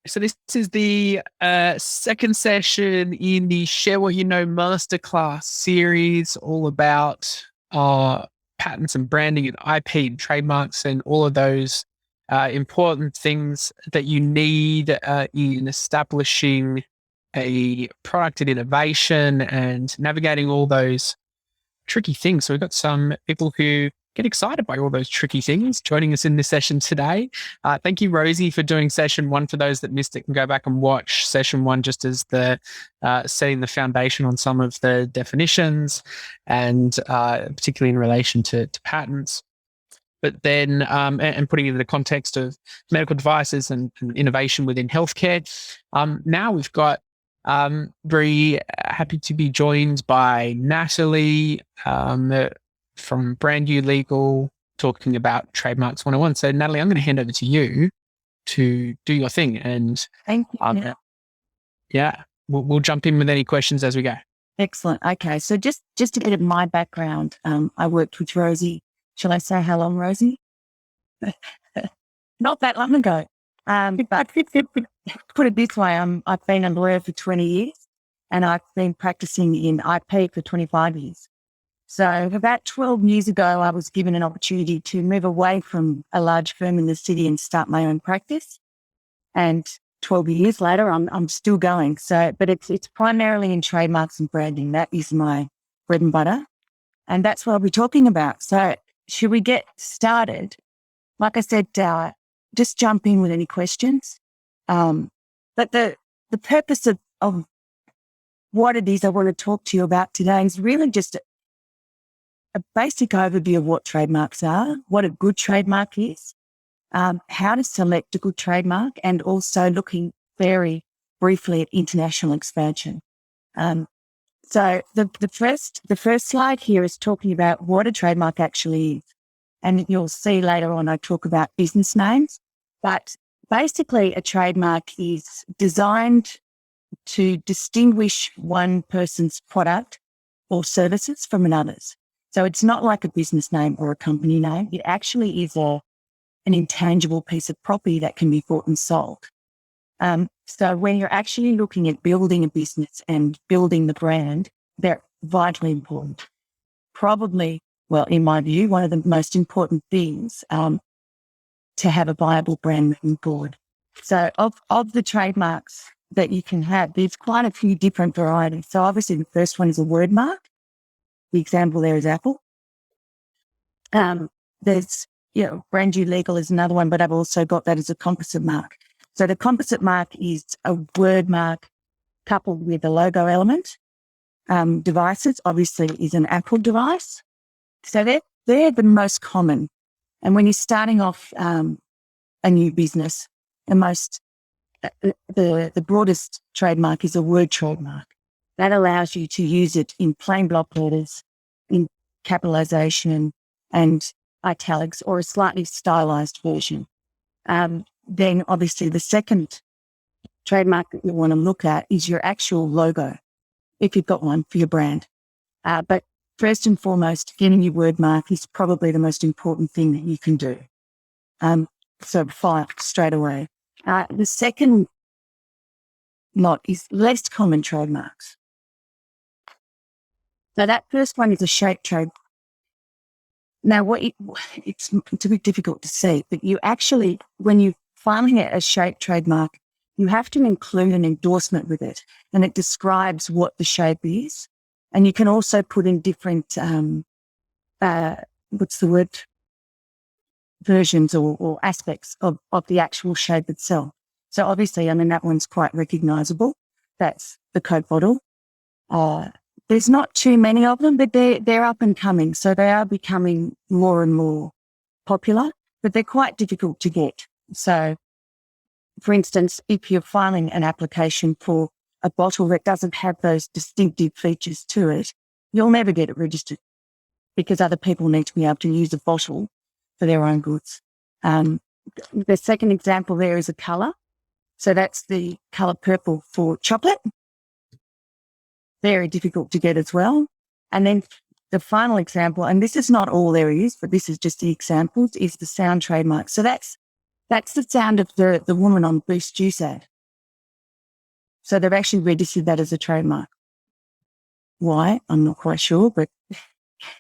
So this is the second session in the Share What You Know Masterclass series, all about patents and branding and IP and trademarks and all of those important things that you need in establishing a product and innovation and navigating all those tricky things. So we've got some people who get excited by all those tricky things joining us in this session today. Thank you, Rosie, for doing session one. For those that missed it, can go back and watch session one just as the setting the foundation on some of the definitions and particularly in relation to patents. But then, and putting it in the context of medical devices and innovation within healthcare. Now we've got very happy to be joined by Natalie from Brand New Legal, talking about Trademarks 101. So, Natalie, I'm going to hand over to you to do your thing. And thank you. Yeah, we'll jump in with any questions as we go. Excellent. Okay. So just a bit of my background. I worked with Rosie. Shall I say how long, Rosie? Not that long ago. But put it this way, I've been a lawyer for 20 years and I've been practicing in IP for 25 years. So about 12 years ago, I was given an opportunity to move away from a large firm in the city and start my own practice. And 12 years later, I'm still going. So, but it's primarily in trademarks and branding. That is my bread and butter. And that's what I'll be talking about. So should we get started? Like I said, just jump in with any questions. But the purpose of what it is I want to talk to you about today is really just a basic overview of what trademarks are, what a good trademark is, how to select a good trademark, and also looking very briefly at international expansion. So the first slide here is talking about what a trademark actually is. And you'll see later on I talk about business names, but basically a trademark is designed to distinguish one person's product or services from another's. So it's not like a business name or a company name. It actually is an intangible piece of property that can be bought and sold. So when you're actually looking at building a business and building the brand, they're vitally important. Probably, well, in my view, one of the most important things to have a viable brand moving forward. So of the trademarks that you can have, there's quite a few different varieties. So obviously the first one is a word mark. The example there is Apple. There's, Brand New Legal is another one, but I've also got that as a composite mark. So the composite mark is a word mark coupled with a logo element. Devices obviously is an Apple device. So they're the most common. And when you're starting off a new business, the broadest trademark is a word trademark. That allows you to use it in plain block letters, in capitalization and italics, or a slightly stylized version. Then obviously the second trademark that you want to look at is your actual logo, if you've got one for your brand. But first and foremost, getting your word mark is probably the most important thing that you can do. So fire straight away. The second lot is less common trademarks. So that first one is a shape trademark. Now, it's a bit difficult to see, but you actually, when you're filing it as shape trademark, you have to include an endorsement with it, and it describes what the shape is. And you can also put in different, versions or aspects of the actual shape itself. So obviously, that one's quite recognizable. That's the Coke bottle. There's not too many of them, but they're up and coming. So they are becoming more and more popular, but they're quite difficult to get. So for instance, if you're filing an application for a bottle that doesn't have those distinctive features to it, you'll never get it registered because other people need to be able to use a bottle for their own goods. The second example there is a color. So that's the color purple for chocolate. Very difficult to get as well. And then the final example, and this is not all there is, but this is just the examples, is the sound trademark. So that's the sound of the woman on Boost Juice ad. So they've actually registered that as a trademark. Why? I'm not quite sure, but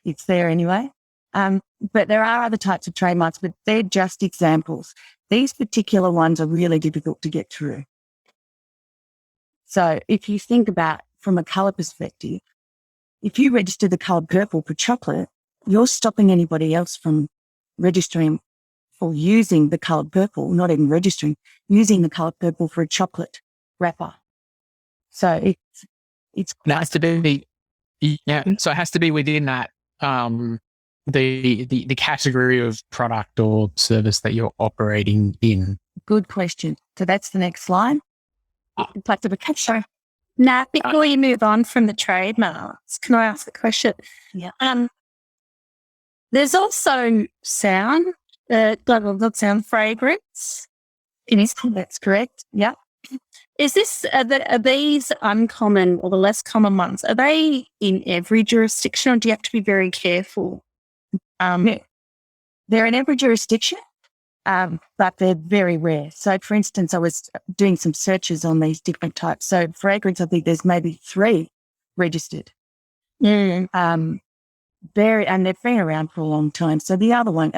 it's there anyway. But there are other types of trademarks, but they're just examples. These particular ones are really difficult to get through. So if you think about from a colour perspective, if you register the colour purple for chocolate, you're stopping anybody else from registering or using the colour purple, not even registering, using the colour purple for a chocolate wrapper. So it's It has to be, so it has to be within that, the category of product or service that you're operating in. good question. So that's the next slide. Classification. Nat, before you move on from the trademarks, can I ask a question? Yeah. There's also sound, not sound, fragrance. It is. That's correct. Yeah. Is this, are these uncommon or the less common ones? Are they in every jurisdiction or do you have to be very careful? They're in every jurisdiction, but they're very rare. So, for instance, I was doing some searches on these different types. So, fragrance, I think there's maybe 3 registered. And they've been around for a long time. So, the other one,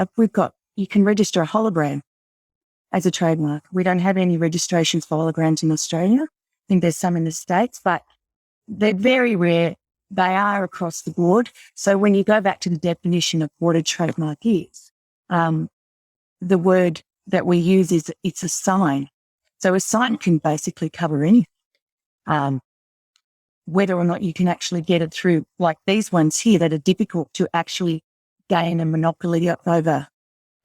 you can register a hologram as a trademark. We don't have any registrations for holograms in Australia. I think there's some in the States, but they're very rare. They are across the board. So when you go back to the definition of what a trademark is, the word that we use is it's a sign. So a sign can basically cover anything. Whether or not you can actually get it through, like these ones here that are difficult to actually gain a monopoly over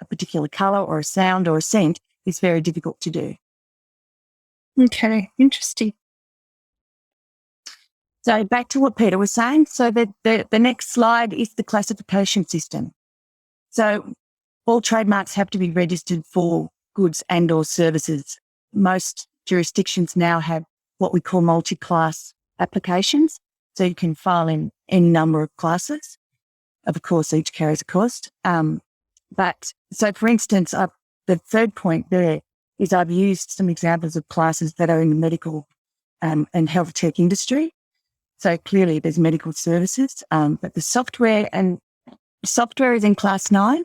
a particular colour or a sound or a scent, is very difficult to do. Okay, interesting. So back to what Peter was saying. So the next slide is the classification system. So all trademarks have to be registered for goods and or services. Most jurisdictions now have what we call multi-class applications. So you can file in any number of classes. Of course, each carries a cost. But so for instance, the third point there is I've used some examples of classes that are in the medical and health tech industry. So clearly there's medical services, but the software is in class 9,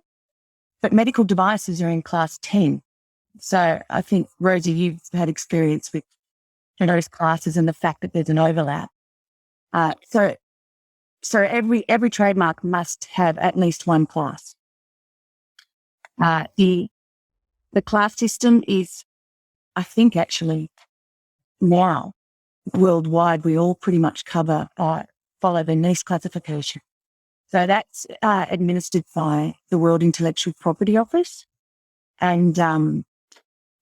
but medical devices are in class 10. So I think, Rosie, you've had experience with those classes and the fact that there's an overlap. So every trademark must have at least one class. The class system is, I think actually now, worldwide, we all pretty much follow the NICE classification. So that's administered by the World Intellectual Property Office. And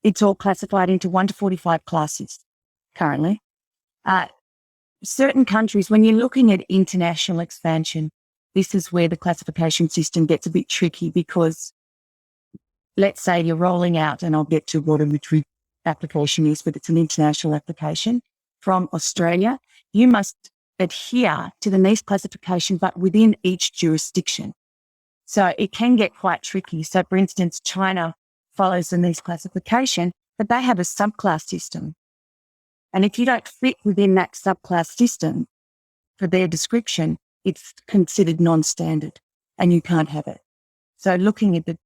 it's all classified into 1 to 45 classes currently. Certain countries, when you're looking at international expansion, this is where the classification system gets a bit tricky because let's say you're rolling out, and I'll get to what a retreat application is, but it's an international application from Australia. You must adhere to the NICE classification, but within each jurisdiction. So it can get quite tricky. So for instance, China follows the NICE classification, but they have a subclass system. And if you don't fit within that subclass system for their description, it's considered non-standard and you can't have it. So looking at the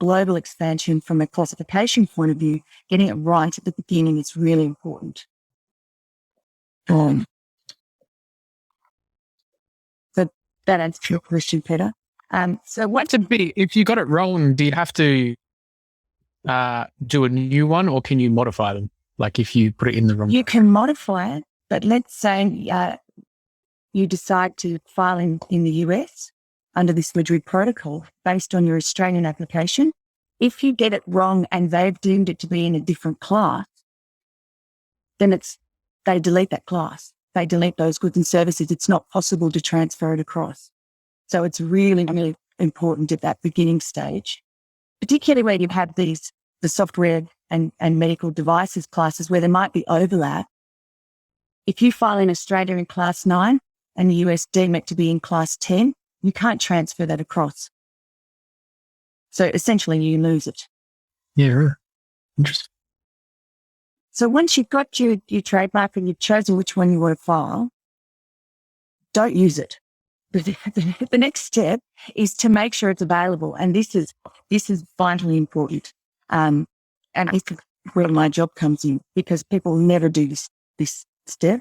global expansion from a classification point of view, getting it right at the beginning is really important. So that answers your question, Peter. So what's a bit, if you got it wrong, do you have to do a new one or can you modify them? Like if you put it in the wrong... You can modify it, but let's say you decide to file in the US under this Madrid protocol based on your Australian application. If you get it wrong and they've deemed it to be in a different class, then they delete that class. They delete those goods and services. It's not possible to transfer it across. So it's really, really important at that beginning stage, particularly where you have the software and medical devices classes where there might be overlap. If you file in Australia in class 9 and the US deem it to be in class 10, you can't transfer that across. So essentially you lose it. Yeah, interesting. So once you've got your trademark and you've chosen which one you want to file, don't use it. The next step is to make sure it's available. And this is vitally important. And this is where my job comes in, because people never do this step.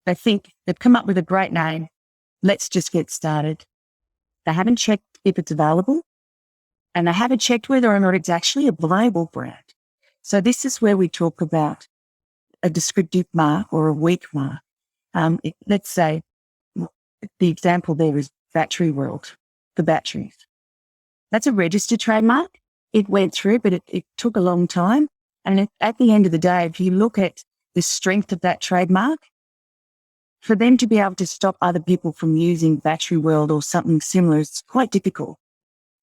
They think they've come up with a great name. Let's just get started. They haven't checked if it's available, and they haven't checked whether or not it's actually a viable brand. So this is where we talk about a descriptive mark or a weak mark. Let's say the example there is Battery World, the batteries. That's a registered trademark. It went through, but it took a long time. And at the end of the day, if you look at the strength of that trademark, for them to be able to stop other people from using Battery World or something similar, it's quite difficult.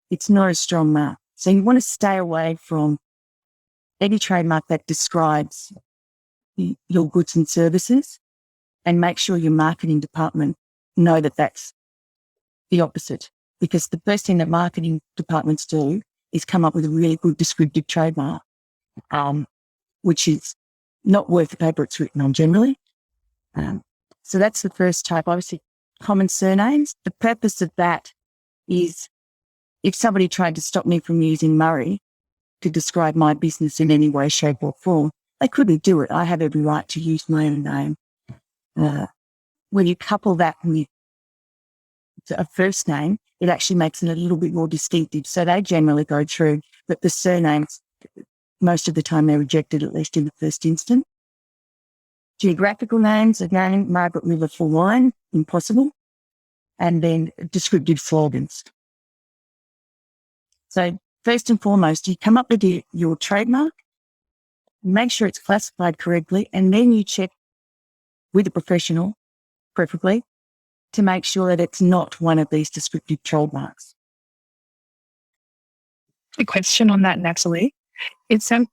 It's not a strong mark. So you want to stay away from any trademark that describes your goods and services, and make sure your marketing department know that that's the opposite. Because the first thing that marketing departments do is come up with a really good descriptive trademark, which is not worth the paper it's written on generally. So that's the first type. Obviously, common surnames. The purpose of that is if somebody tried to stop me from using Murray to describe my business in any way, shape or form, they couldn't do it. I have every right to use my own name. When you couple that with a first name, it actually makes it a little bit more distinctive. So they generally go through, but the surnames, most of the time they're rejected, at least in the first instance. Geographical names, again, Margaret River for wine, impossible. And then descriptive slogans. So first and foremost, you come up with your trademark, make sure it's classified correctly, and then you check with a professional, preferably, to make sure that it's not one of these descriptive trademarks. A question on that, Natalie. It's a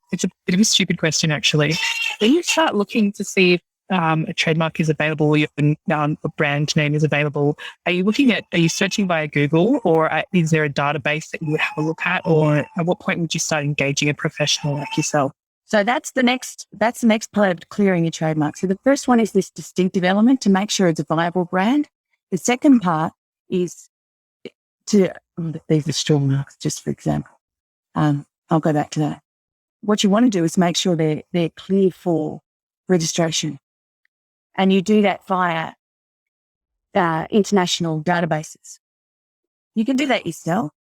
bit of a stupid question, actually. When you start looking to see if a trademark is available, or a brand name is available, are you searching via Google, or is there a database that you would have a look at, or at what point would you start engaging a professional like yourself? So that's the next part of clearing your trademark. So the first one is this distinctive element to make sure it's a viable brand. The second part is these are strong marks, just for example. I'll go back to that. What you want to do is make sure they're clear for registration. And you do that via international databases. You can do that yourself.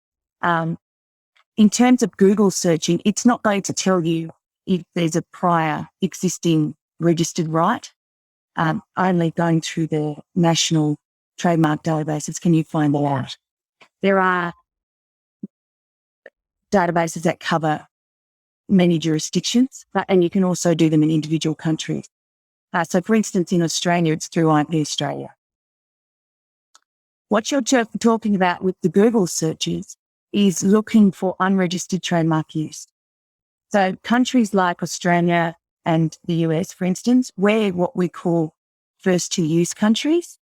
In terms of Google searching, it's not going to tell you if there's a prior existing registered right. Only going through the national trademark databases can you find that out. There are databases that cover many jurisdictions, and you can also do them in individual countries. So, for instance, in Australia, it's through IP Australia. What you're talking about with the Google searches is looking for unregistered trademark use. So countries like Australia and the US, for instance, we're what we call first to use countries.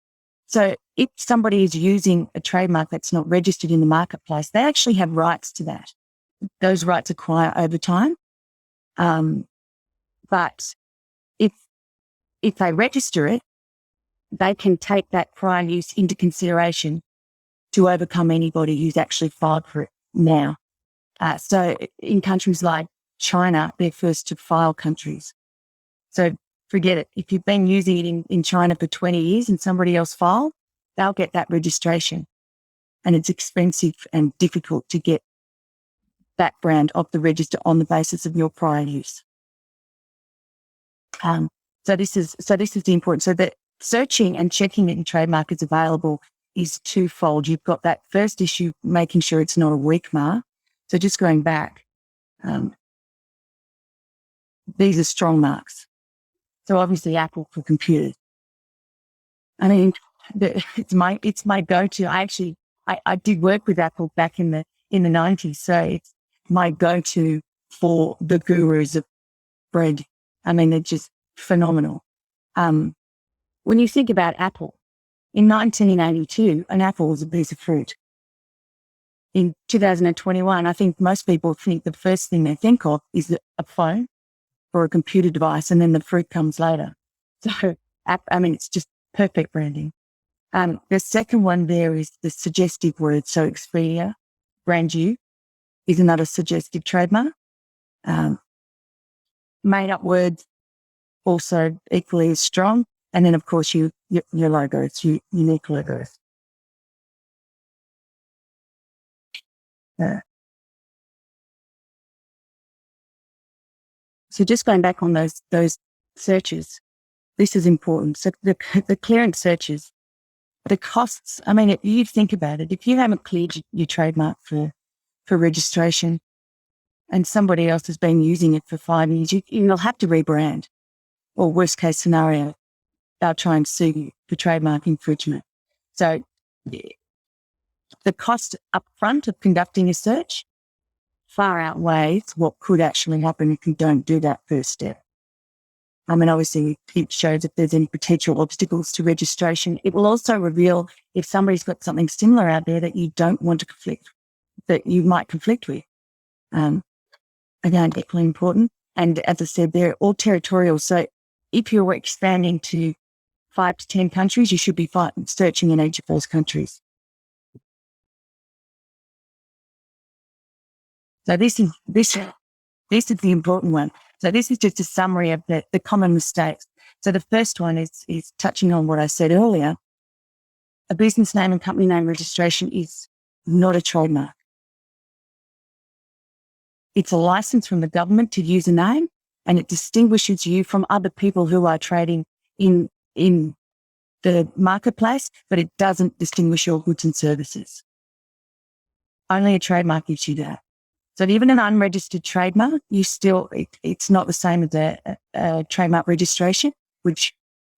So if somebody is using a trademark that's not registered in the marketplace, they actually have rights to that. Those rights acquire over time. But if they register it, they can take that prior use into consideration to overcome anybody who's actually filed for it now. So in countries like China, they're first to file countries. So forget it. If you've been using it in China for 20 years and somebody else filed, they'll get that registration. And it's expensive and difficult to get that brand off the register on the basis of your prior use. So this is the important. So that searching and checking that your trademark is available is twofold. You've got that first issue, making sure it's not a weak mark. So just going back, these are strong marks. So obviously Apple for computers. I mean, it's my go-to. I did work with Apple back in the 90s. So it's my go-to for the gurus of bread. I mean, they're just phenomenal. When you think about Apple, in 1982, an apple was a piece of fruit. In 2021, I think most people think the first thing they think of is a phone for a computer device, and then the fruit comes later. So, it's just perfect branding. The second one there is the suggestive word. So Expedia, brand you, is another suggestive trademark. Made up words also equally as strong. And then, of course, your logos, your unique logos. So just going back on those searches, this is important. So the clearance searches, the costs, if you think about it, if you haven't cleared your trademark for registration and somebody else has been using it for 5 years, you'll have to rebrand. Or worst case scenario, they'll try and sue you for trademark infringement. So the cost upfront of conducting a search far outweighs what could actually happen if you don't do that first step. Obviously, it shows if there's any potential obstacles to registration. It will also reveal if somebody's got something similar out there that you don't want to conflict, that you might conflict with. Again, equally important. And as I said, they're all territorial. So if you're expanding to 5 to 10 countries, you should be searching in each of those countries. So this is the important one. So this is just a summary of the common mistakes. So the first one is touching on what I said earlier. A business name and company name registration is not a trademark. It's a license from the government to use a name, and it distinguishes you from other people who are trading in the marketplace, but it doesn't distinguish your goods and services. Only a trademark gives you that. So even an unregistered trademark, it's not the same as a trademark registration, which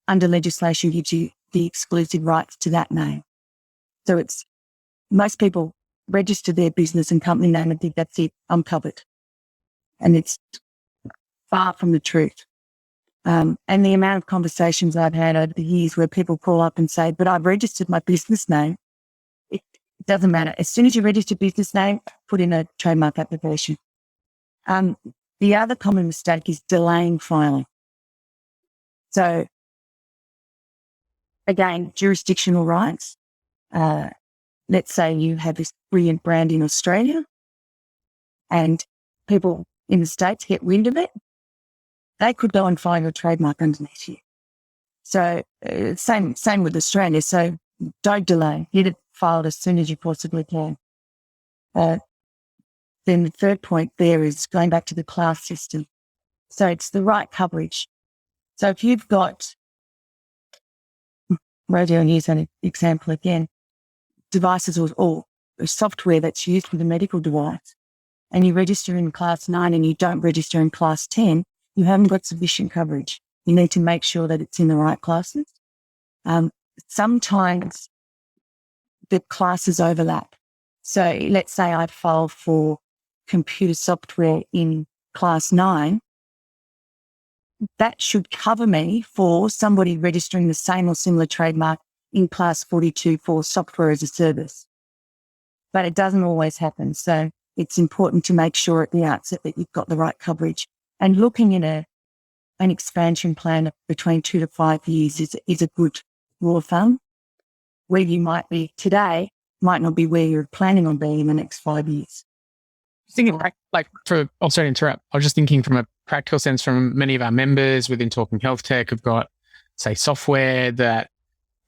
under legislation gives you the exclusive rights to that name. So most people register their business and company name and think that's it, I'm covered. And it's far from the truth. And the amount of conversations I've had over the years where people call up and say, but I've registered my business name. It doesn't matter. As soon as you register business name, put in a trademark application. The other common mistake is delaying filing. So again, jurisdictional rights. Let's say you have this brilliant brand in Australia and people in the States get wind of it. They could go and file your trademark underneath you. So same with Australia. So don't delay. Get it filed as soon as you possibly can. Then the third point there is going back to the class system. So it's the right coverage. So if you've got, Rosie, I'll use an example again, devices or software that's used with a medical device, and you register in class 9 and you don't register in class 10, you haven't got sufficient coverage. You need to make sure that it's in the right classes. Sometimes the classes overlap. So let's say I filed for computer software in class 9. That should cover me for somebody registering the same or similar trademark in class 42 for software as a service. But it doesn't always happen. So it's important to make sure at the outset that you've got the right coverage. And looking at an expansion plan of between 2 to 5 years is a good rule of thumb. Where you might be today might not be where you're planning on being in the next 5 years. Thinking sorry to interrupt. I was just thinking from a practical sense, from many of our members within Talking Health Tech have got, say, software that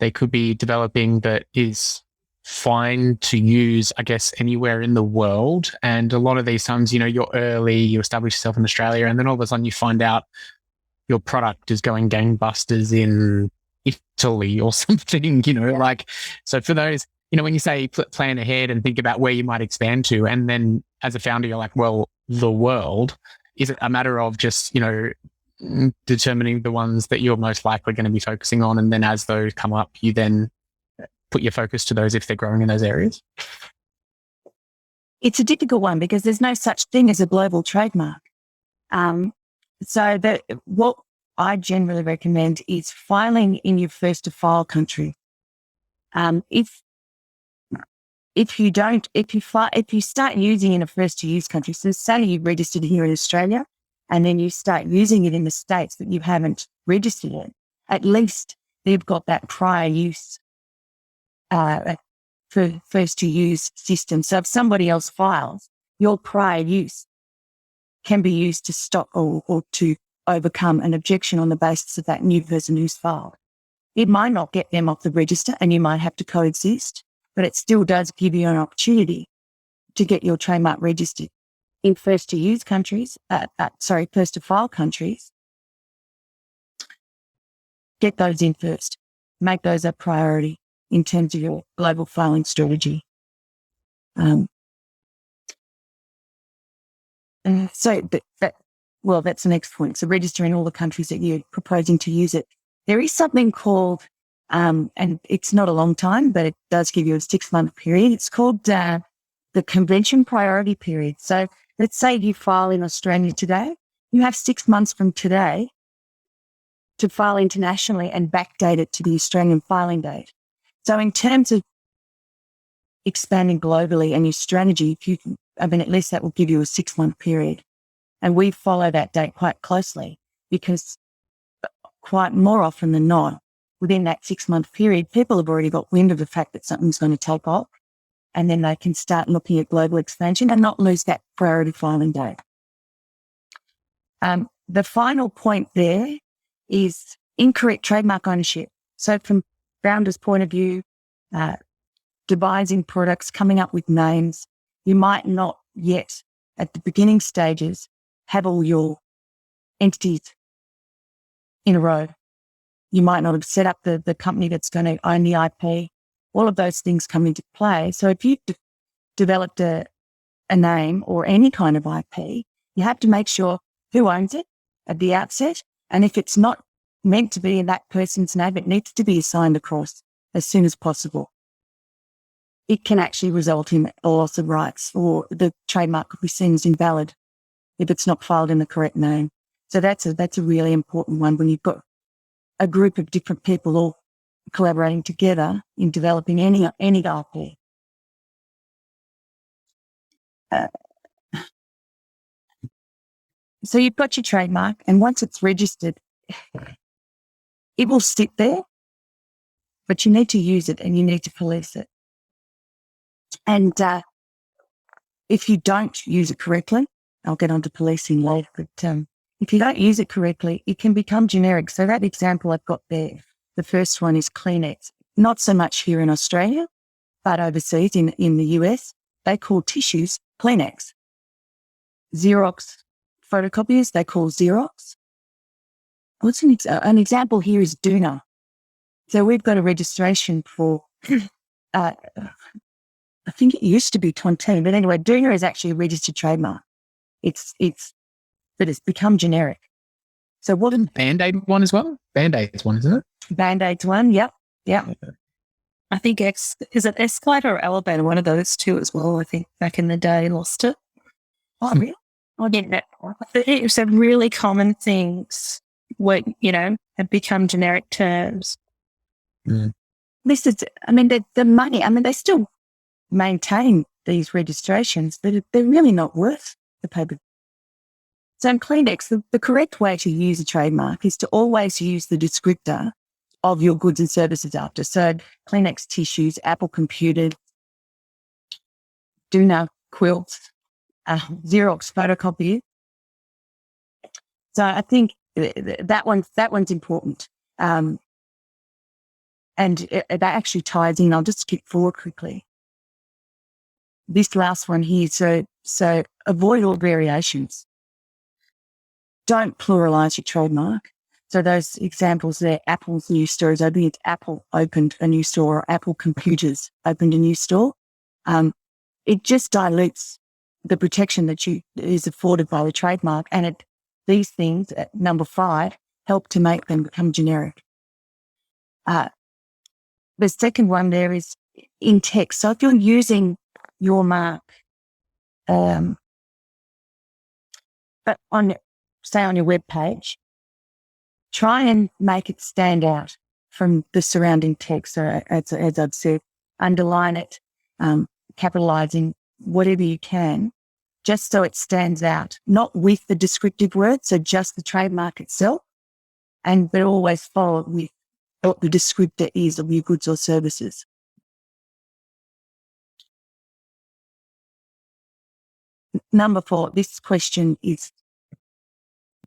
they could be developing that is fine to use, I guess, anywhere in the world. And a lot of these times, you're early, you establish yourself in Australia, and then all of a sudden you find out your product is going gangbusters in Italy or something, so for those, when you say plan ahead and think about where you might expand to, and then as a founder, you're like, well, the world, is it a matter of just, determining the ones that you're most likely going to be focusing on? And then as those come up, you then put your focus to those if they're growing in those areas? It's a difficult one because there's no such thing as a global trademark. So what I generally recommend is filing in your first to file country. If you start using in a first to use country, so say you registered here in Australia and then you start using it in the states that you haven't registered in, at least they've got that prior use for first to use system. So if somebody else files, your prior use can be used to stop or to overcome an objection on the basis of that new person who's filed. It might not get them off the register and you might have to coexist, but it still does give you an opportunity to get your trademark registered in first to use countries, first to file countries. Get those in first. Make those a priority in terms of your global filing strategy. That's the next point. So register in all the countries that you're proposing to use it. There is something called, and it's not a long time, but it does give you a 6-month period. It's called the convention priority period. So let's say you file in Australia today. You have 6 months from today to file internationally and backdate it to the Australian filing date. So in terms of expanding globally and your strategy, at least that will give you a 6-month period. And we follow that date quite closely because quite more often than not, within that 6-month period, people have already got wind of the fact that something's going to take off, and then they can start looking at global expansion and not lose that priority filing date. The final point there is incorrect trademark ownership. So from founder's point of view, devising products, coming up with names, you might not yet at the beginning stages have all your entities in a row. You might not have set up the company that's going to own the IP. All of those things come into play. So if you've developed a name or any kind of IP, you have to make sure who owns it at the outset. And if it's not meant to be in that person's name, it needs to be assigned across as soon as possible. It can actually result in a loss of rights, or the trademark could be seen as invalid if it's not filed in the correct name. So that's a really important one when you've got a group of different people all collaborating together in developing any IP. So you've got your trademark, and once it's registered, it will sit there, but you need to use it and you need to police it. And if you don't use it correctly, I'll get onto policing later, but if you don't use it correctly, it can become generic. So that example I've got there, the first one is Kleenex. Not so much here in Australia, but overseas in the US, they call tissues Kleenex. Xerox photocopiers, they call Xerox. What's an example here is Doona. So we've got a registration for, I think it used to be Tontine, but anyway, Doona is actually a registered trademark. But it's become generic. So what? Band-Aid one as well? Band-Aid's one, isn't it? Band-Aid's one, yep. I think is it Escalator or Elevator? One of those two as well. I think back in the day lost it. Oh, really? I didn't know. It was really common things where, have become generic terms. Mm. This is, the money, they still maintain these registrations, but they're really not worth the paper. So in Kleenex, the correct way to use a trademark is to always use the descriptor of your goods and services after. So Kleenex tissues, Apple computers, Doona quilts, Xerox photocopiers. So I think that one's important. And that actually ties in. I'll just skip forward quickly. This last one here. So avoid all variations. Don't pluralize your trademark. So those examples there, Apple's new store is opening. It's Apple opened a new store, or Apple Computers opened a new store. It just dilutes the protection that is afforded by the trademark. And these things at number 5 help to make them become generic. The second one there is in text. So if you're using your mark, but say on your web page, try and make it stand out from the surrounding text. So as I've said, underline it, capitalizing whatever you can just so it stands out, not with the descriptive word, so just the trademark itself, but always follow it with what the descriptor is of your goods or services. Number 4, this question is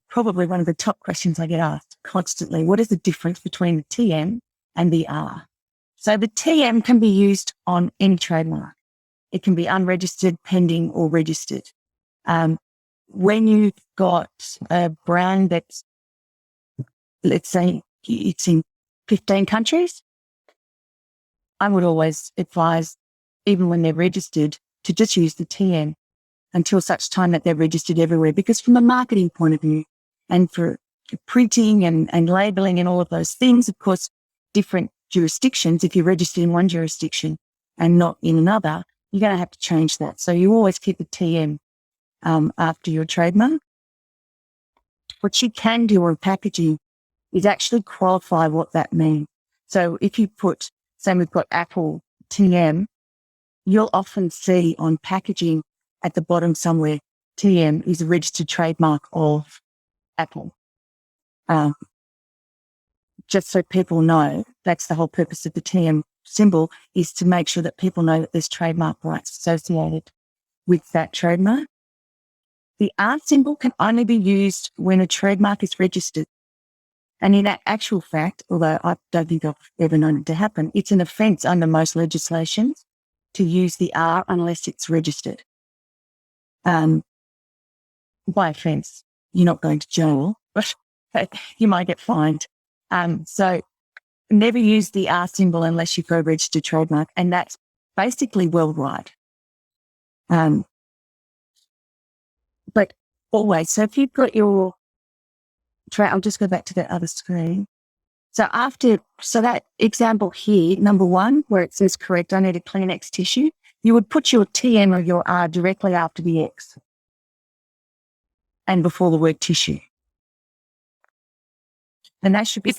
probably one of the top questions I get asked constantly. What is the difference between the TM and the R? So the TM can be used on any trademark. It can be unregistered, pending, or registered. When you've got a brand that's, let's say it's in 15 countries, I would always advise, even when they're registered, to just use the TM until such time that they're registered everywhere. Because from a marketing point of view and for printing and labeling and all of those things, of course, different jurisdictions, if you're registered in one jurisdiction and not in another, you're going to have to change that. So you always keep the TM after your trademark. What you can do on packaging is actually qualify what that means. So if you put, say we've got Apple TM, you'll often see on packaging at the bottom somewhere, TM is a registered trademark of Apple. Just so people know, that's the whole purpose of the TM symbol, is to make sure that people know that there's trademark rights associated with that trademark. The R symbol can only be used when a trademark is registered. And in actual fact, although I don't think I've ever known it to happen, it's an offence under most legislations to use the R unless it's registered. By offence, you're not going to jail, but you might get fined. So never use the R symbol unless you've got a registered trademark, and that's basically worldwide. But always, so if you've got your I'll just go back to that other screen. So that example here, number 1, where it says correct, I need a Kleenex tissue, you would put your TM or your R directly after the X and before the word tissue. And that should be...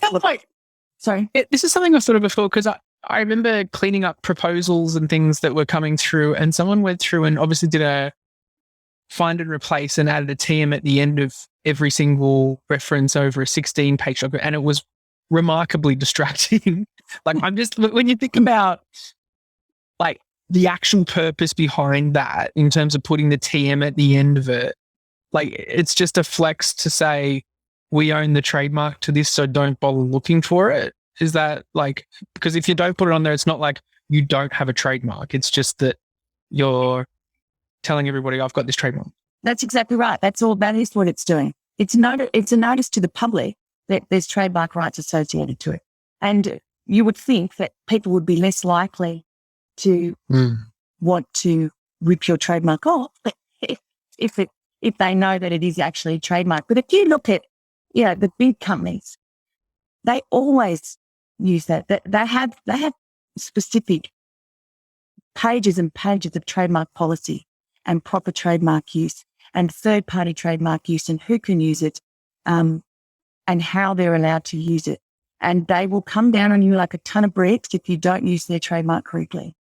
Sorry? This is something I've thought of before, because I remember cleaning up proposals and things that were coming through, and someone went through and obviously did a find and replace and added a TM at the end of every single reference over a 16-page document, and it was remarkably distracting. When you think about like the actual purpose behind that in terms of putting the TM at the end of it, like it's just a flex to say we own the trademark to this, so don't bother looking for it. Is that like, because if you don't put it on there, it's not like you don't have a trademark. It's just that you're telling everybody I've got this trademark. That's exactly right. That is what it's doing. It's a notice to the public that there's trademark rights associated to it. And you would think that people would be less likely to want to rip your trademark off if they know that it is actually a trademark. But if you look at, the big companies, they always use that. They have specific pages and pages of trademark policy and proper trademark use and third-party trademark use and who can use it and how they're allowed to use it. And they will come down on you like a ton of bricks if you don't use their trademark correctly,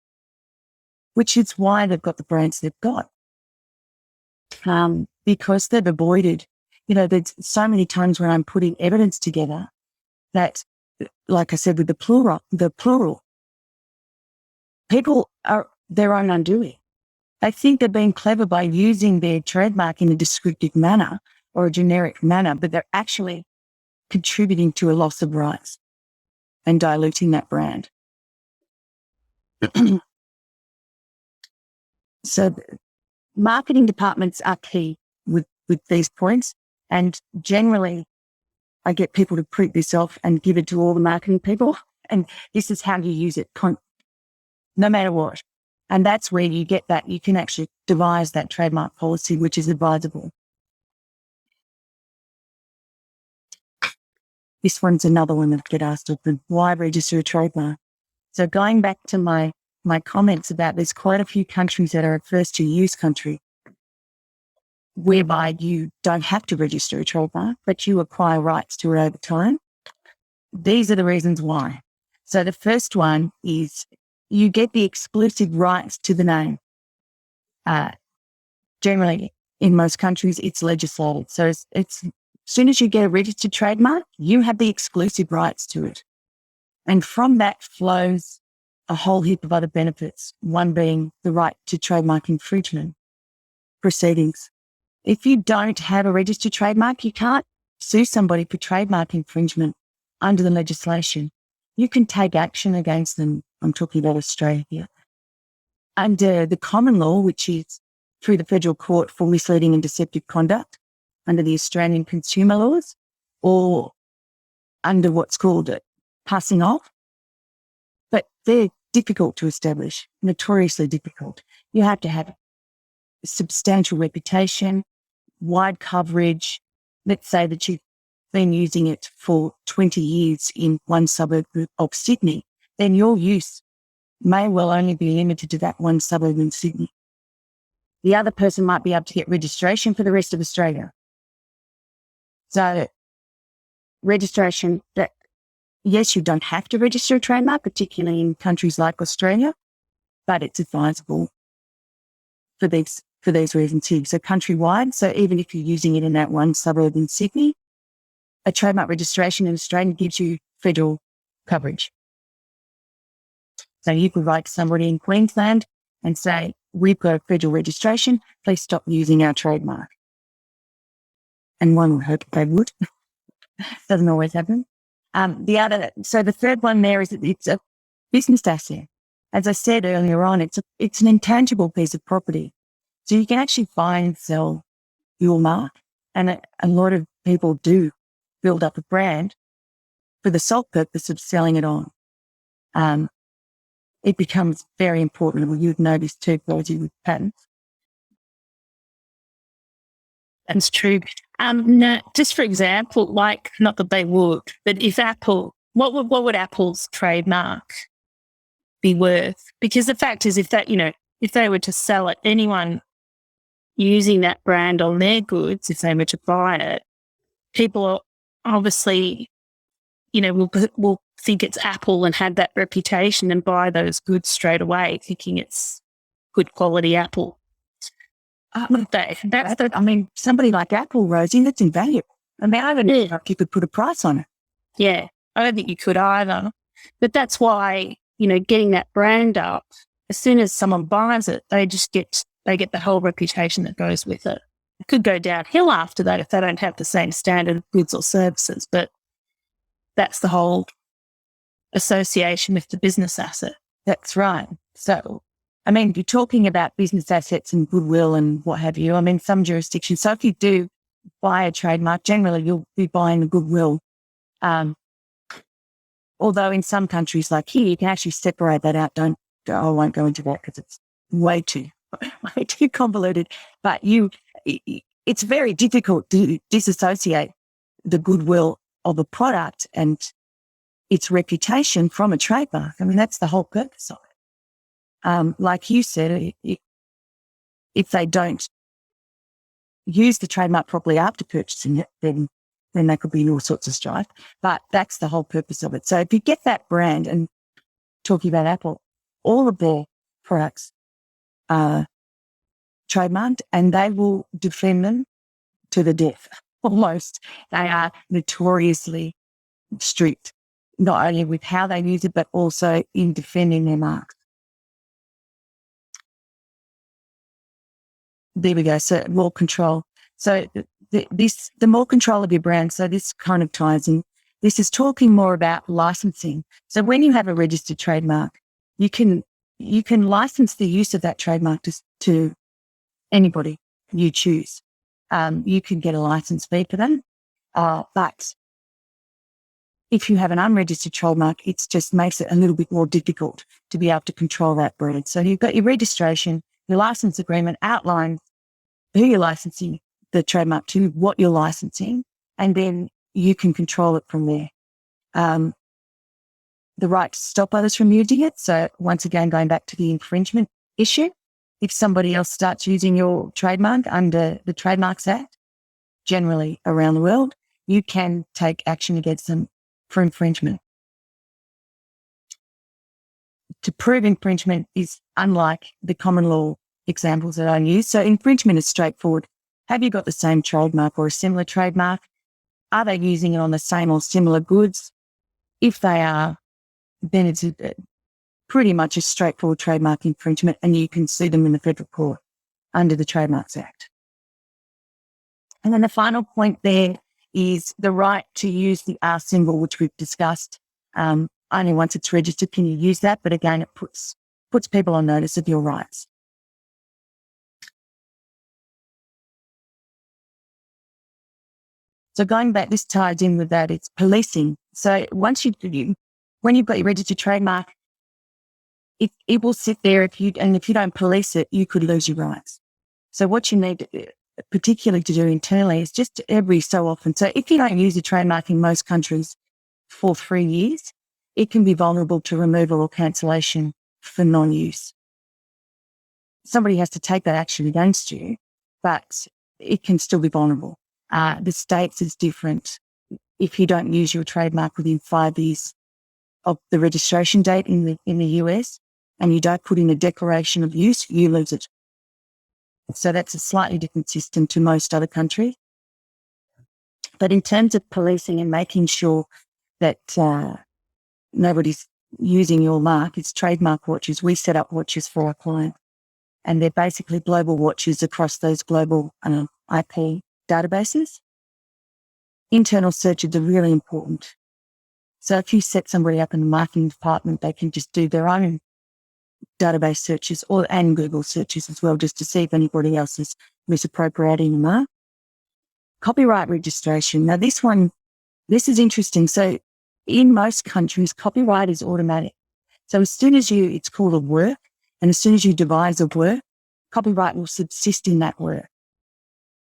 which is why they've got the brands they've got. Because they've avoided, there's so many times when I'm putting evidence together that, like I said, with the plural, people are their own undoing. They think they're being clever by using their trademark in a descriptive manner or a generic manner, but they're actually contributing to a loss of rights and diluting that brand. So marketing departments are key with these points. And generally, I get people to print this off and give it to all the marketing people. And this is how you use it, no matter what. And that's where you get that. You can actually devise that trademark policy, which is advisable. This one's another one that I get asked often. Why register a trademark? So going back to my comments about there's quite a few countries that are a first to use country, whereby you don't have to register a trademark, but you acquire rights to it over time. These are the reasons why. So the first one is you get the exclusive rights to the name. generally in most countries, it's legislated. So it's as soon as you get a registered trademark, you have the exclusive rights to it. And from that flows a whole heap of other benefits, one being the right to trademark infringement proceedings. If you don't have a registered trademark, you can't sue somebody for trademark infringement under the legislation. You can take action against them. I'm talking about Australia here. Under the common law, which is through the federal court for misleading and deceptive conduct under the Australian consumer laws, or under what's called passing off. But they're difficult to establish, notoriously difficult. You have to have a substantial reputation, wide coverage. Let's say that you've been using it for 20 years in one suburb of Sydney, then your use may well only be limited to that one suburb in Sydney. The other person might be able to get registration for the rest of Australia. So registration, that yes, you don't have to register a trademark, particularly in countries like Australia, but it's advisable for these reasons here. So countrywide, so even if you're using it in that one suburb in Sydney, a trademark registration in Australia gives you federal coverage. So you could write to somebody in Queensland and say, we've got a federal registration, please stop using our trademark. And one would hope they would. Doesn't always happen. So the third one there is that it's a business asset. As I said earlier on, it's an intangible piece of property. So you can actually buy and sell your mark. And a lot of people do build up a brand for the sole purpose of selling it on. It becomes very important. Well, you'd know this too, Rosie, with patents. That's true. No, just for example, like, not that they would, but if Apple, what would Apple's trademark be worth? Because the fact is, if they were to sell it, anyone using that brand on their goods, if they were to buy it, people are obviously, will think it's Apple and have that reputation and buy those goods straight away, thinking it's good quality Apple. Somebody like Apple, Rosie, that's invaluable. I don't know if you could put a price on it. Yeah, I don't think you could either. But that's why, getting that brand up, as soon as someone buys it, they get the whole reputation that goes with it. It could go downhill after that if they don't have the same standard of goods or services, but that's the whole association with the business asset. That's right. So, you're talking about business assets and goodwill and what have you. Some jurisdictions. So if you do buy a trademark, generally you'll be buying the goodwill. Although in some countries like here, you can actually separate that out. I won't go into that because it's way too convoluted. But it's very difficult to disassociate the goodwill of a product and its reputation from a trademark. That's the whole purpose of it. Like you said, if they don't use the trademark properly after purchasing it, then there could be all sorts of strife. But that's the whole purpose of it. So if you get that brand, and talking about Apple, all of their products are trademarked and they will defend them to the death, almost. They are notoriously strict, not only with how they use it, but also in defending their marks. There we go. So more control. So the more control of your brand. So this kind of ties in. This is talking more about licensing. So when you have a registered trademark, you can license the use of that trademark to anybody you choose. You can get a license fee for them. But if you have an unregistered trademark, it just makes it a little bit more difficult to be able to control that brand. So you've got your registration, your license agreement outlines who you're licensing the trademark to, what you're licensing, and then you can control it from there. The right to stop others from using it. So once again, going back to the infringement issue, if somebody else starts using your trademark under the Trademarks Act, generally around the world, you can take action against them for infringement. To prove infringement is unlike the common law examples that I use. So infringement is straightforward. Have you got the same trademark or a similar trademark? Are they using it on the same or similar goods? If they are, then it's pretty much a straightforward trademark infringement, and you can sue them in the federal court under the Trademarks Act. And then the final point there is the right to use the R symbol, which we've discussed. Only once it's registered can you use that, but again, it puts people on notice of your rights. So going back, this ties in with that, it's policing. So once when you've got your registered trademark, it will sit there if you don't police it, you could lose your rights. So what you need particularly to do internally is just every so often. So if you don't use a trademark in most countries for 3 years, it can be vulnerable to removal or cancellation for non-use. Somebody has to take that action against you, but it can still be vulnerable. The States is different. If you don't use your trademark within 5 years of the registration date in the US, and you don't put in a declaration of use, you lose it. So that's a slightly different system to most other countries. But in terms of policing and making sure that nobody's using your mark, it's trademark watches. We set up watches for our clients, and they're basically global watches across those global IP databases. Internal searches are really important. So if you set somebody up in the marketing department, they can just do their own database searches and Google searches as well, just to see if anybody else is misappropriating a mark. Copyright registration. Now this is interesting. So in most countries, copyright is automatic. So as soon as it's called a work, and as soon as you devise a work, copyright will subsist in that work.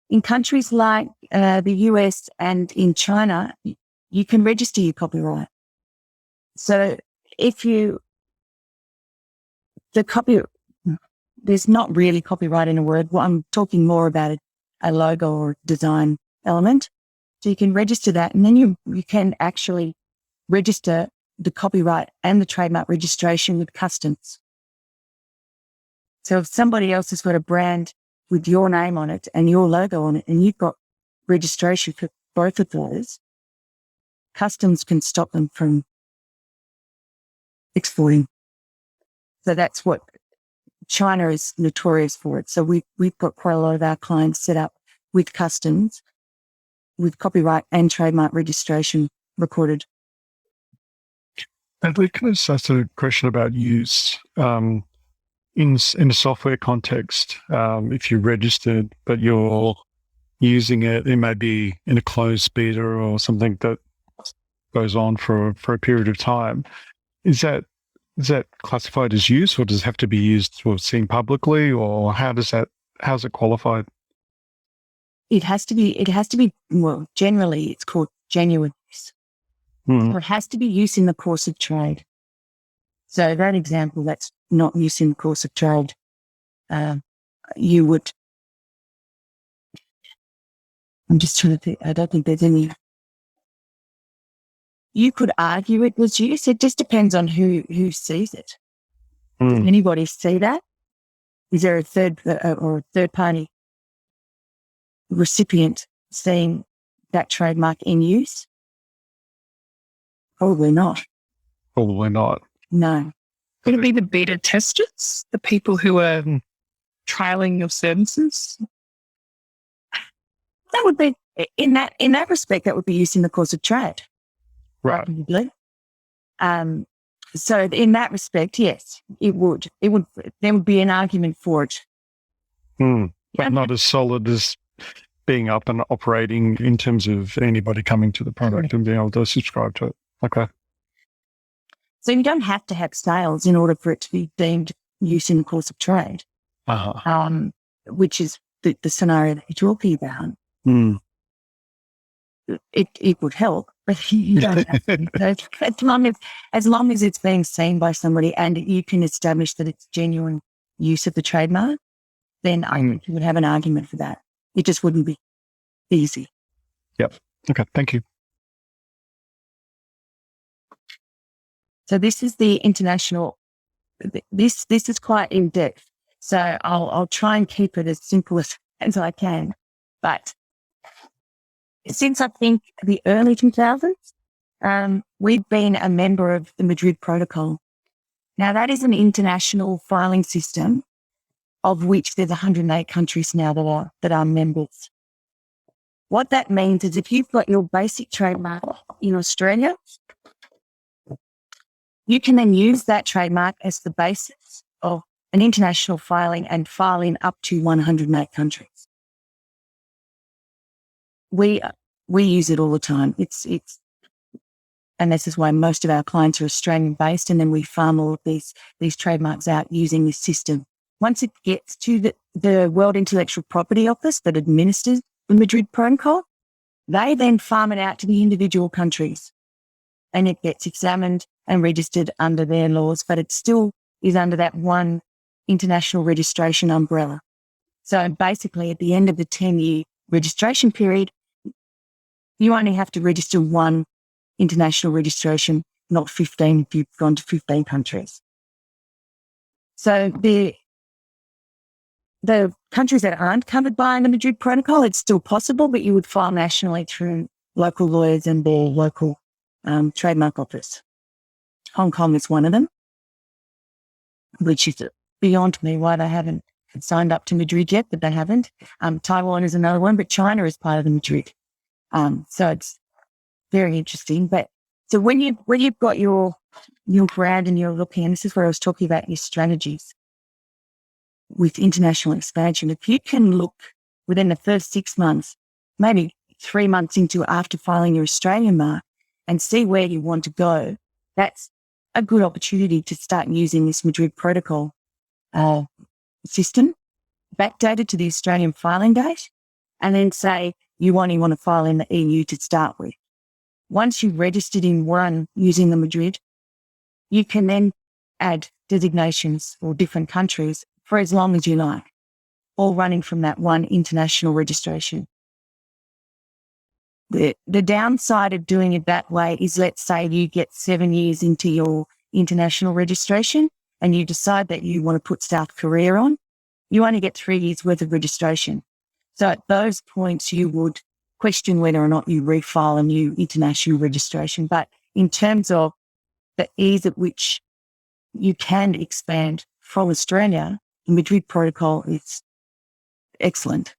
In countries like the US and in China, you can register your copyright. So there's not really copyright in a word. Well, I'm talking more about a logo or design element. So you can register that, and then you can actually register the copyright and the trademark registration with customs. So if somebody else has got a brand with your name on it and your logo on it, and you've got registration for both of those, customs can stop them from exporting. So that's what China is notorious for it. So we've got quite a lot of our clients set up with customs, with copyright and trademark registration recorded. Natalie, can I just ask a question about use? In a software context, if you're registered but you're using it may be in a closed beta or something that goes on for a period of time. Is that classified as use, or does it have to be used or seen publicly, or how's it qualified? It has to be, well, generally it's called genuine use. Mm. Or it has to be use in the course of trade. So that example, that's not use in the course of trade. I'm just trying to think. I don't think there's any. You could argue it was use. It just depends on who sees it. Mm. Does anybody see that? Is there a third party recipient seeing that trademark in use? Probably not. Probably not. No. Could it be the beta testers, the people who are trialing your services? That would be in that respect. That would be used in the course of trade, Right. probably. So in that respect, yes, it would. There would be an argument for it. Mm. But not as solid as being up and operating in terms of anybody coming to the product and being able to subscribe to it. Okay. So you don't have to have sales in order for it to be deemed use in the course of trade, which is the scenario that you're talking about. Mm. It would help, but you don't have to. As long as it's being seen by somebody and you can establish that it's genuine use of the trademark, then I think you would have an argument for that. It just wouldn't be easy. Yep. Okay. Thank you. So this is the international. This is quite in depth. So I'll try and keep it as simple as I can. But since I think the early 2000s, we've been a member of the Madrid Protocol. Now, that is an international filing system of which there's 108 countries now that are members. What that means is if you've got your basic trademark in Australia, you can then use that trademark as the basis of an international filing and file in up to 108 countries. We use it all the time. And this is why most of our clients are Australian based, and then we farm all of these trademarks out using this system. Once it gets to the World Intellectual Property Office that administers the Madrid Protocol, they then farm it out to the individual countries, and it gets examined and registered under their laws, but it still is under that one international registration umbrella. So basically, at the end of the 10-year registration period, you only have to register one international registration, not 15 if you've gone to 15 countries. So the countries that aren't covered by the Madrid Protocol, it's still possible, but you would file nationally through local lawyers and their local trademark office. Hong Kong is one of them, which is beyond me why they haven't signed up to Madrid yet, but they haven't. Taiwan is another one, but China is part of the Madrid. So it's very interesting. But so when you've got your brand and you're looking, and this is where I was talking about your strategies with international expansion, if you can look within the first 6 months, maybe 3 months into after filing your Australian mark and see where you want to go, that's a good opportunity to start using this Madrid Protocol system, backdated to the Australian filing date, and then say you only want to file in the EU to start with. Once you've registered in one using the Madrid, you can then add designations for different countries for as long as you like, all running from that one international registration. The downside of doing it that way is, let's say you get 7 years into your international registration and you decide that you want to put South Korea on, you only get 3 years worth of registration. So at those points, you would question whether or not you refile a new international registration. But in terms of the ease at which you can expand from Australia, the Madrid Protocol is excellent.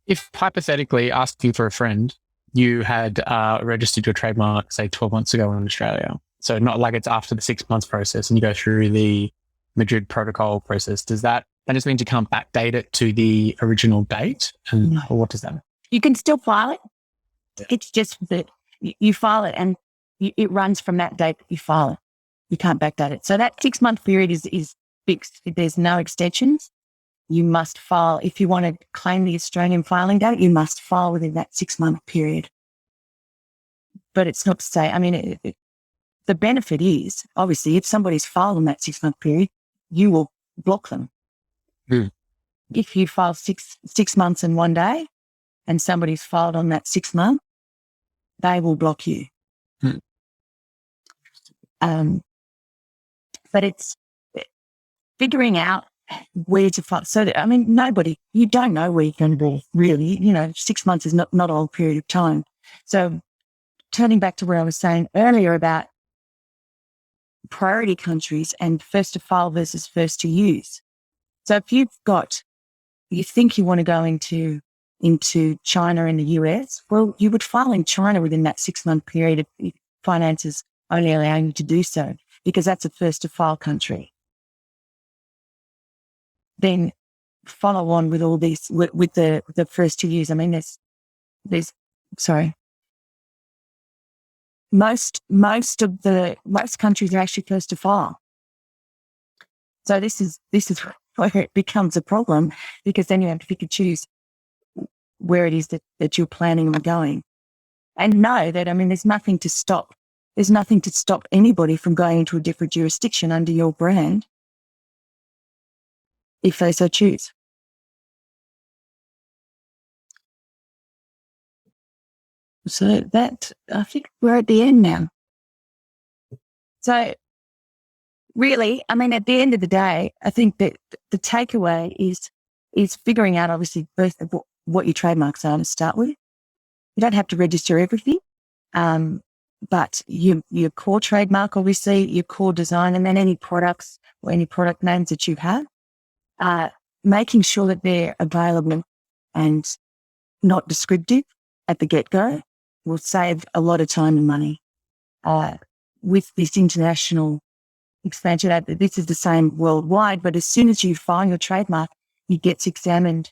If hypothetically, asking for a friend, you had registered your trademark, say 12 months ago in Australia, so not like it's after the 6 months process and you go through the Madrid Protocol process, does that just mean you can't backdate it to the original date? And or what does that mean? You can still file it. Yeah. It's just that you file it and it runs from that date that you file it. You can't backdate it. So that 6 month period is fixed. There's no extensions. You must file. If you want to claim the Australian filing date, you must file within that 6 month period. But it's not to say, I mean, the benefit is, obviously, if somebody's filed in that 6 month period, you will block them. Mm. If you file six months and 1 day and somebody's filed on that 6 month, they will block you. Mm. But it's figuring out where to file. So, I mean, you don't know where you're going to be, really. 6 months is not a long period of time. So turning back to what I was saying earlier about priority countries and first to file versus first to use. So if you think you want to go into China and the US, well, you would file in China within that 6 month period if finances only allow you to do so, because that's a first to file country. Then follow on with all these, with the first to use. I mean, most countries are actually first to file. So this is where it becomes a problem, because then you have to pick and choose where it is that you're planning on going. And know that, I mean, there's nothing to stop anybody from going into a different jurisdiction under your brand if they so choose. So that, I think we're at the end now. So really, I mean, at the end of the day, I think that the takeaway is figuring out, obviously, first of all, what your trademarks are to start with. You don't have to register everything, but your core trademark, obviously, your core design, and then any products or any product names that you have, making sure that they're available and not descriptive at the get-go will save a lot of time and money. With this international expansion, this is the same worldwide, but as soon as you file your trademark, it gets examined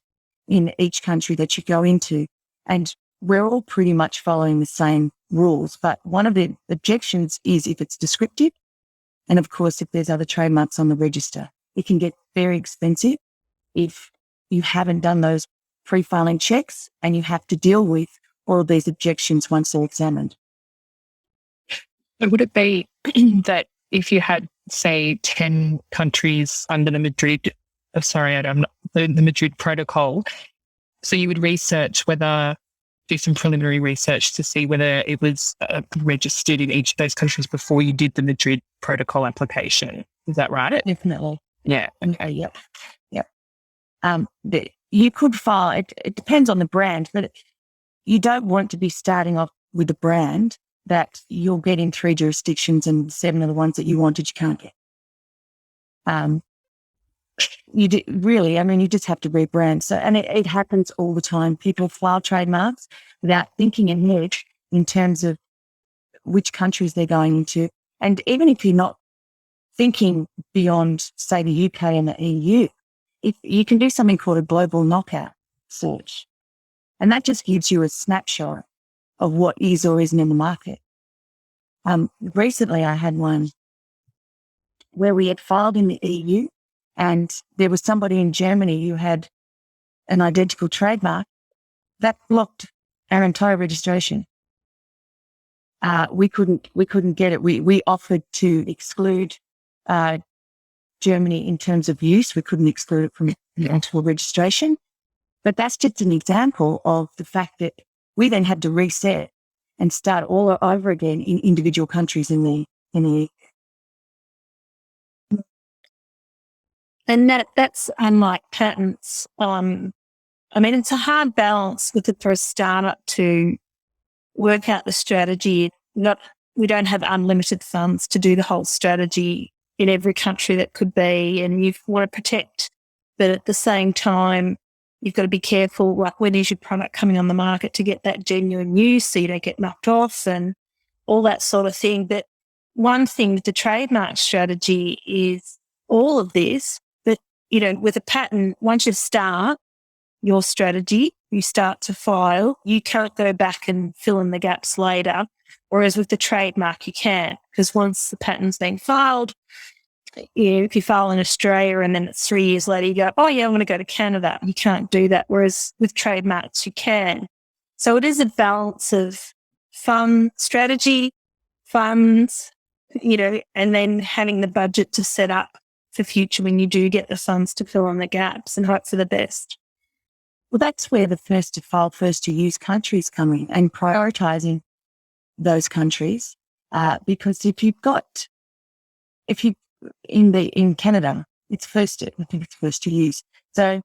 in each country that you go into. And we're all pretty much following the same rules. But one of the objections is if it's descriptive. And of course, if there's other trademarks on the register, it can get very expensive if you haven't done those pre-filing checks and you have to deal with all of these objections once they're examined. So would it be that if you had, say, 10 countries under the Madrid protocol, so you would do some preliminary research to see whether it was registered in each of those countries before you did the Madrid protocol application? Is that right? Definitely. Yeah. Okay. Yep. You could file, it depends on the brand, but you don't want to be starting off with a brand that you'll get in 3 jurisdictions and 7 of the ones that you wanted you can't get. You just have to rebrand. So, and it happens all the time. People file trademarks without thinking ahead in terms of which countries they're going into. And even if you're not thinking beyond, say, the UK and the EU, if you can do something called a global knockout search. And that just gives you a snapshot of what is or isn't in the market. Recently I had one where we had filed in the EU and there was somebody in Germany who had an identical trademark that blocked our entire registration. We couldn't get it. We offered to exclude Germany in terms of use. We couldn't exclude it from the actual registration. But that's just an example of the fact that we then had to reset and start all over again in individual countries in the And that's unlike patents. It's a hard balance for a startup to work out the strategy. We don't have unlimited funds to do the whole strategy in every country that could be, and you want to protect, but at the same time, you've got to be careful, like when is your product coming on the market to get that genuine use so you don't get knocked off and all that sort of thing. But one thing with the trademark strategy is all of this, but, with a patent, once you start your strategy, you start to file, you can't go back and fill in the gaps later. Whereas with the trademark, you can, because once the patent's been filed, if you file in Australia and then it's 3 years later, you go, oh yeah, I'm going to go to Canada. You can't do that. Whereas with trademarks, you can. So it is a balance of strategy, funds, and then having the budget to set up for future when you do get the funds to fill in the gaps and hope for the best. Well, that's where the first to file, first to use countries come in and prioritizing those countries. Because if in Canada, it's first to use. So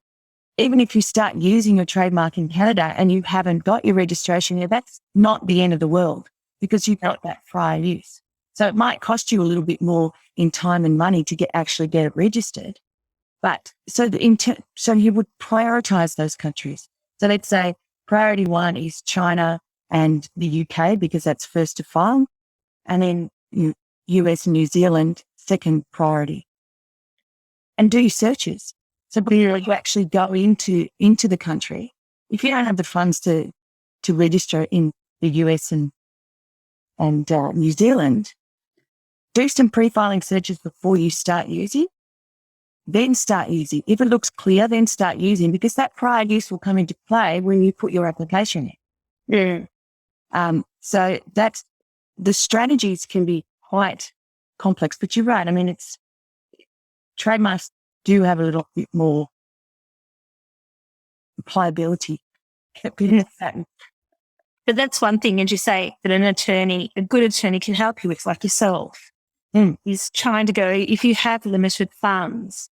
even if you start using your trademark in Canada and you haven't got your registration there, that's not the end of the world because you've got that prior use. So it might cost you a little bit more in time and money to actually get it registered. But so you would prioritize those countries. So let's say priority 1 is China and the UK because that's first to file, and then US and New Zealand second priority. And do searches. So you actually go into the country. If you don't have the funds to register in the US and New Zealand, do some pre-filing searches before you start using. Then start using. If it looks clear, then start using because that prior use will come into play when you put your application in. Yeah. So that's the strategies can be quite complex, but you're right. I mean, trademarks do have a little bit more pliability. But that's one thing, as you say, that a good attorney can help you with, like yourself. is trying to go, if you have limited funds,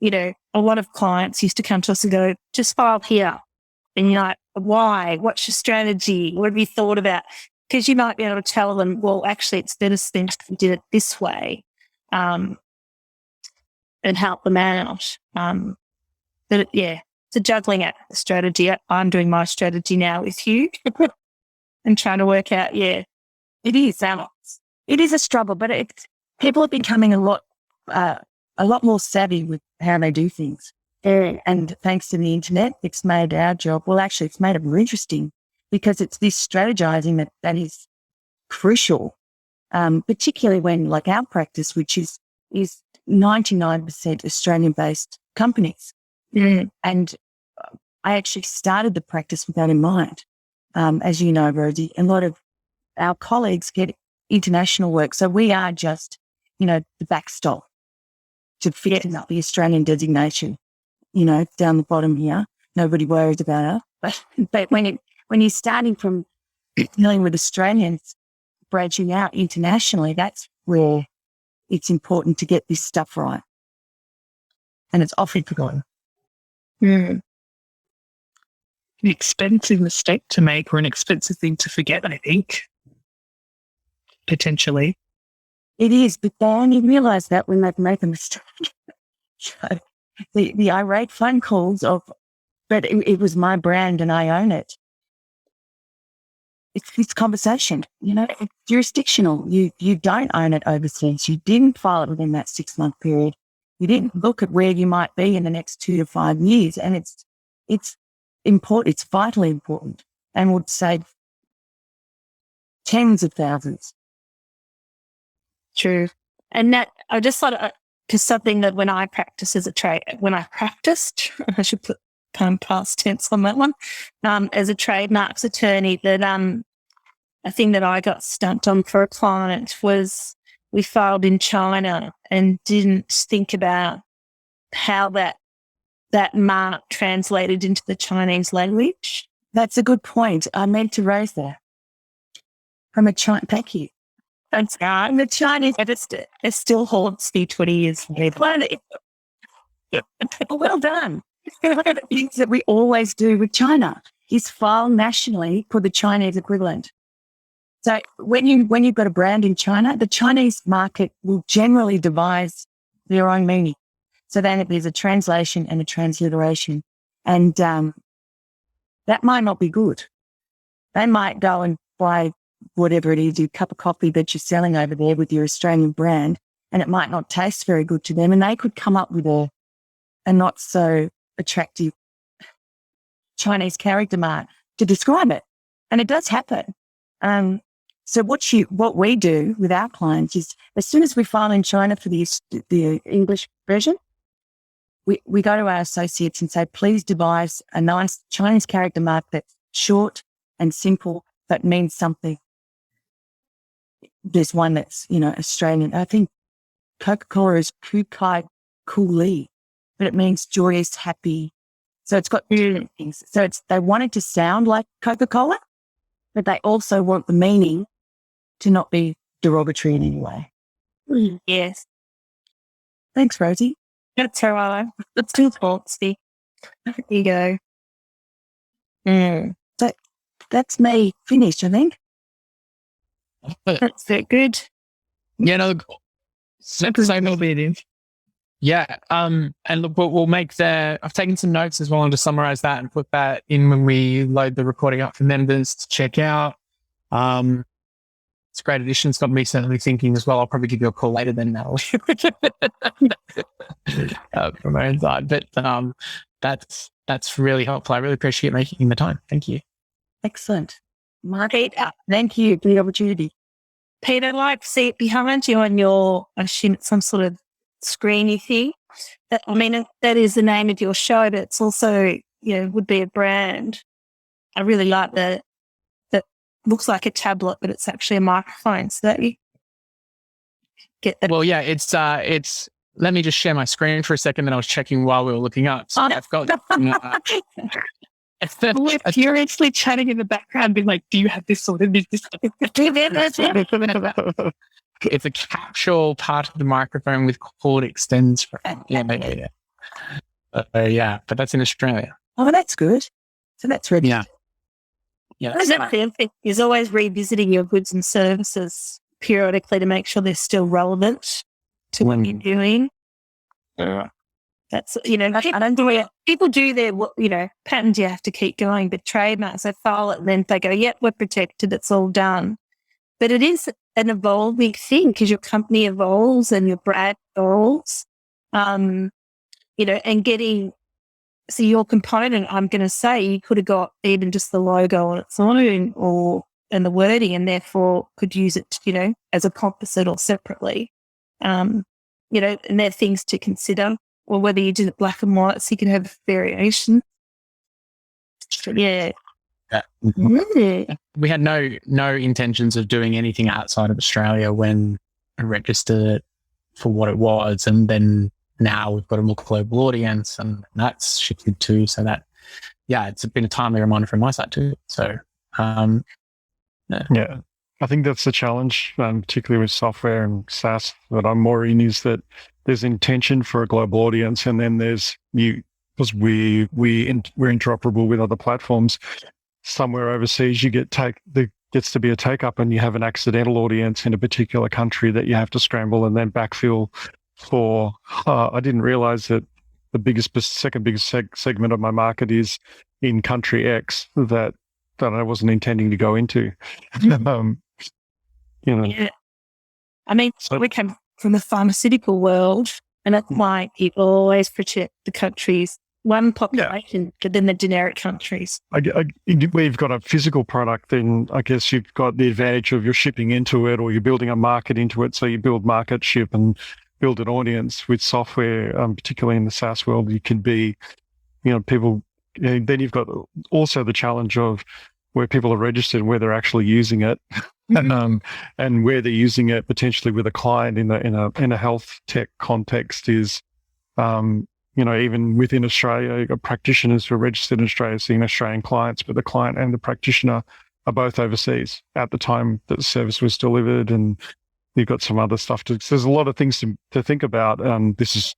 you know, a lot of clients used to come to us and go, just file here. And you're like, why? What's your strategy? What have you thought about? Because you might be able to tell them, well, actually, it's better spent if we did it this way, and help them out. But it's a juggling act strategy. I'm doing my strategy now with you and trying to work out, it is. It is a struggle, but people are becoming a lot more savvy with how they do things. And thanks to the internet, it's made our job, it's made it more interesting because it's this strategizing that is crucial, particularly when, like our practice, which is 99% Australian-based companies. And I actually started the practice with that in mind. As you know, Rosie, a lot of our colleagues get international work. So we are just, the backstop to fixing up the Australian designation, down the bottom here. Nobody worries about us. But when you're starting from dealing with Australians branching out internationally, that's where it's important to get this stuff right. And it's often forgotten. An expensive mistake to make or an expensive thing to forget, I think. Potentially. It is, but they only realise that when they've made a mistake. So the irate phone calls but it was my brand and I own it. It's this conversation, it's jurisdictional. You don't own it overseas. You didn't file it within that 6-month period. You didn't look at where you might be in the next 2 to 5 years. And it's important. It's vitally important and would save tens of thousands. True. And that, I just thought, because something that when I practiced, I should put past tense on that one, as a trademarks attorney, that a thing that I got stumped on for a client was we filed in China and didn't think about how that mark translated into the Chinese language. That's a good point. I meant to raise that. Thank you. Thanks, guys. The Chinese register, it still haunts me 20 years later. Well done. One of the things that we always do with China is file nationally for the Chinese equivalent. So when you've got a brand in China, the Chinese market will generally devise their own meaning. So then there's a translation and a transliteration. And that might not be good. They might go and buy whatever it is, your cup of coffee that you're selling over there with your Australian brand, and it might not taste very good to them. And they could come up with a not so attractive Chinese character mark to describe it. And it does happen. So what we do with our clients is as soon as we file in China for the English version, we go to our associates and say, please devise a nice Chinese character mark that's short and simple, but means something. There's one that's, Australian. I think Coca-Cola is Ku Kai Ku Li, but it means joyous, happy. So it's got two things. So they want it to sound like Coca-Cola, but they also want the meaning to not be derogatory in any way. Yes. Thanks, Rosie. That's all right. That's too fancy. There you go. That's me finished, I think. That's very good. Yeah, no, Because I know it is. yeah. And look, we'll make I've taken some notes as well and to summarize that and put that in when we load the recording up for members to check out. It's a great addition. It's got me certainly thinking as well. I'll probably give you a call later then, Natalie, from my own side. But that's really helpful. I really appreciate making the time. Thank you. Excellent. Margaret, thank you for the opportunity. Peter, I'd like to see it behind you on your, I assume it's some sort of screeny thing. That is the name of your show, but it's also, would be a brand. I really like that looks like a tablet, but it's actually a microphone. So that you get that. Well, yeah, it's let me just share my screen for a second. Then I was checking while we were looking up. So I've got. We're furiously chatting in the background, being like, "Do you have this sorted?" It's a capsule part of the microphone with cord extends from. Yeah. Yeah, but that's in Australia. Oh, well, that's good. So that's ready. Yeah. Yeah. That's the thing is always revisiting your goods and services periodically to make sure they're still relevant to what you're doing. That's, you know, I don't do it. people do their, you know, patents you have to keep going, but trademarks, they file it and then they go, yep, we're protected, it's all done. But it is an evolving thing because your company evolves and your brand evolves, you know, and getting, so your component, I'm going to say you could have got even just the logo on its own and the wording and therefore could use it, you know, as a composite or separately, you know, and there are things to consider. Or whether you did it black and white, so you can have variation. Yeah. We had no intentions of doing anything outside of Australia when I registered it for what it was, and then now we've got a more global audience, and that's shifted too. So that, yeah, it's been a timely reminder from my side too. So, yeah, I think that's the challenge, particularly with software and SaaS that I'm more in, is that there's intention for a global audience, and then there's you, because we're interoperable with other platforms. Somewhere overseas, there gets to be a take up, and you have an accidental audience in a particular country that you have to scramble and then backfill for. I didn't realize that the second biggest segment of my market is in country X that I wasn't intending to go into. You know. Yeah. I mean, we came from the pharmaceutical world, and that's why you always protect the countries, one population, but then the generic countries. Where you've got a physical product, then I guess you've got the advantage of you're shipping into it or you're building a market into it. So you build market ship and build an audience. With software, particularly in the SaaS world, you can be, you know, people, and then you've got also the challenge of where people are registered and where they're actually using it. And where they're using it potentially with a client in a health tech context is, you know, even within Australia, you've got practitioners who are registered in Australia seeing Australian clients, but the client and the practitioner are both overseas at the time that the service was delivered, and you've got some other stuff so there's a lot of things to think about. This is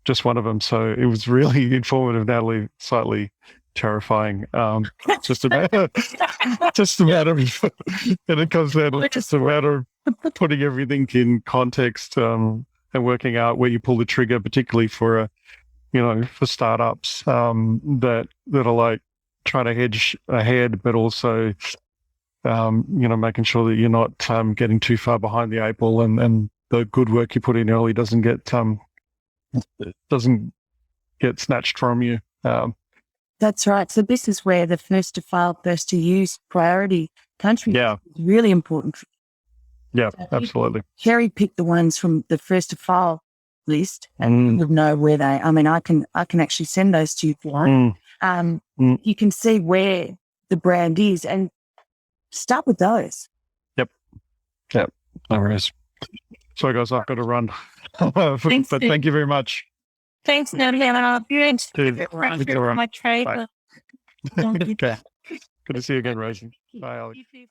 just one of them. So it was really informative, Natalie, slightly terrifying. Just a matter of, and it comes down to just a matter of putting everything in context, and working out where you pull the trigger, particularly for for startups that are like trying to hedge ahead, but also making sure that you're not getting too far behind the eight ball, and the good work you put in early doesn't get snatched from you. That's right. So this is where the first to file, first to use priority country is really important. Yeah, absolutely. Cherry pick the ones from the first to file list, and you'll know where they. I mean, I can actually send those to you if you want. You can see where the brand is and start with those. Yep. No worries. Sorry, guys, I've got to run. But thank you very much. Thanks, Natalie. I'm my trade. Okay. Good to see you again, Rosie. Bye, Alex.